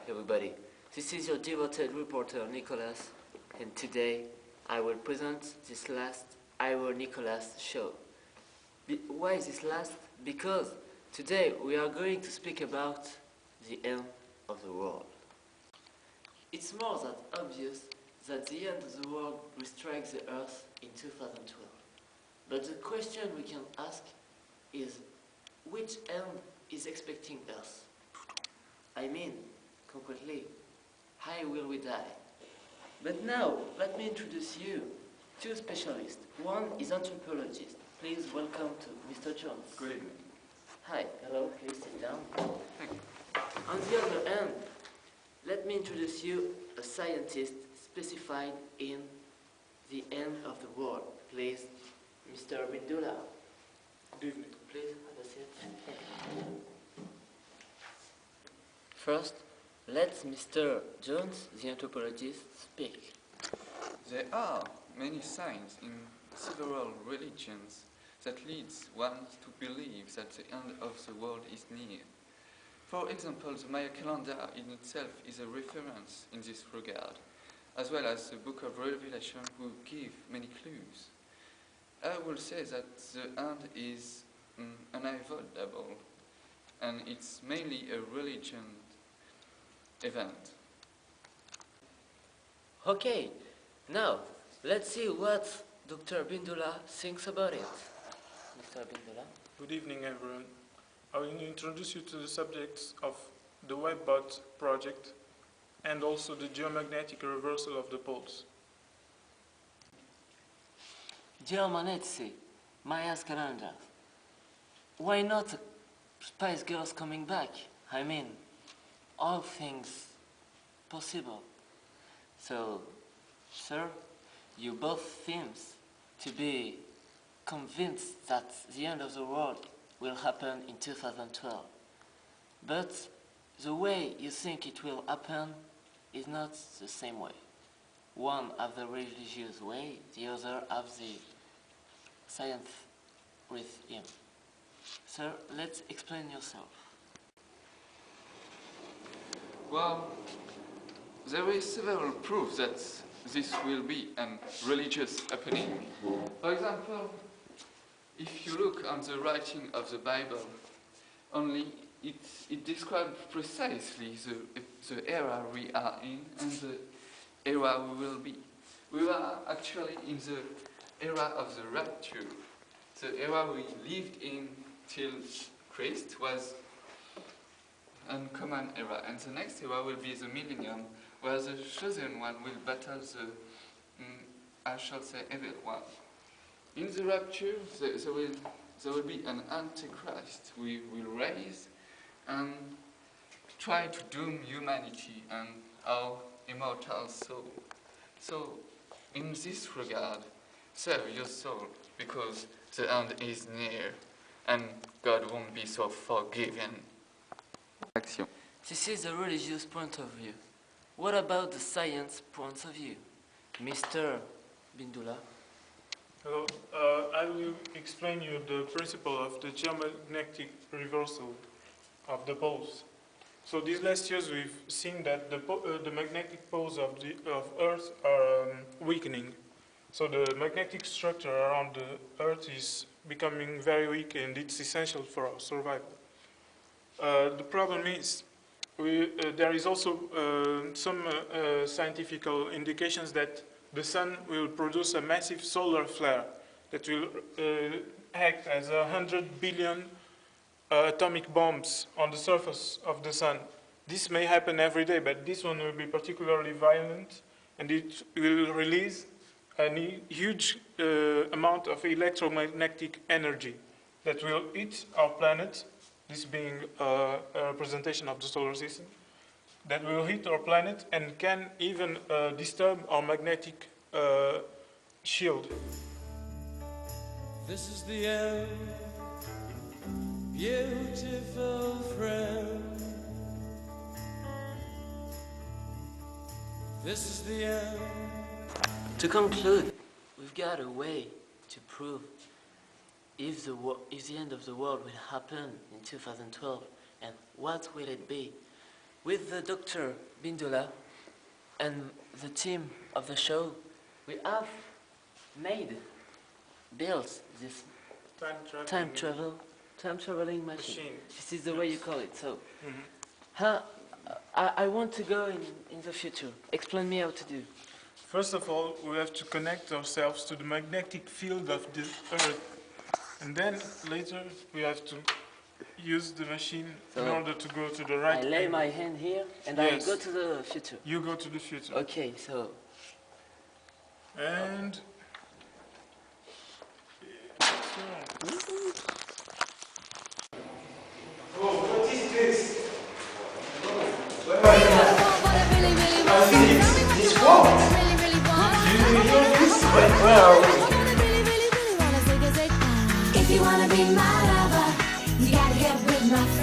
everybody. This is your devoted reporter Nicolas, and today I will present this last ironicolas show. Why this last? Because today we are going to speak about the end of the world. It's more than obvious that the end of the world will strike the Earth in 2012. But the question we can ask is, which end is expecting Earth? I mean, concretely, how will we die? But now, let me introduce you two specialists. One is anthropologist. Please welcome to Mr. Jones. Good evening. Hi, hello, please sit down. Thank you. On the other hand, let me introduce you a scientist specified in the end of the world. Please, Mr. Bindula. Good evening. Please, have a seat. First, let Mr. Jones, the anthropologist, speak. There are many signs in several religions that leads one to believe that the end of the world is near. For example, the Maya calendar in itself is a reference in this regard, as well as the Book of Revelation, who give many clues. I will say that the end is unavoidable, and it's mainly a religion event. Okay, now let's see what Dr. Bindula thinks about it. Mr. Bindula. Good evening, everyone. I will introduce you to the subjects of the Webbot project and also the geomagnetic reversal of the poles. Geomanetsi, Maya's calendar. Why not Spice Girls coming back? I mean, all things possible. So, sir, you both seems to be convinced that the end of the world will happen in 2012. But the way you think it will happen is not the same way. One have the religious way, the other have the science with him. Sir, let's explain yourself. Well, there is several proof that this will be a religious happening. For example, if you look on the writing of the Bible, only it describes precisely the era we are in and the era we will be. We are actually in the era of the rapture. The era we lived in till Christ was uncommon era, and the next era will be the millennium, where the chosen one will battle the, I shall say, evil one. In the rapture, there will be an antichrist. We will rise and try to doom humanity and our immortal soul. So, in this regard, save your soul, because the end is near, and God won't be so forgiving. Action. This is the religious point of view. What about the science point of view? Mr. Bindula. Hello, I will explain you the principle of the geomagnetic reversal of the poles. So these last years we've seen that the magnetic poles of Earth are weakening. So the magnetic structure around the Earth is becoming very weak, and it's essential for our survival. The problem is there is also some scientific indications that the sun will produce a massive solar flare that will act as 100 billion atomic bombs on the surface of the sun. This may happen every day, but this one will be particularly violent, and it will release a huge amount of electromagnetic energy that will hit our planet, this being a representation of the solar system, that will hit our planet and can even disturb our magnetic shield. This is the end, beautiful friend. This is the end. To conclude, we've got a way to prove if the end of the world will happen in 2012, and what will it be? With the Dr. Bindola and the team of the show, we have built this time traveling machine. This is the way you call it. So, I want to go in the future. Explain me how to do. First of all, we have to connect ourselves to the magnetic field of the Earth. And then later we have to use the machine in order to go to the right. I lay my hand here and Yes. I go to the future. You go to the future. Okay, so And If you wanna be my lover, you gotta get with my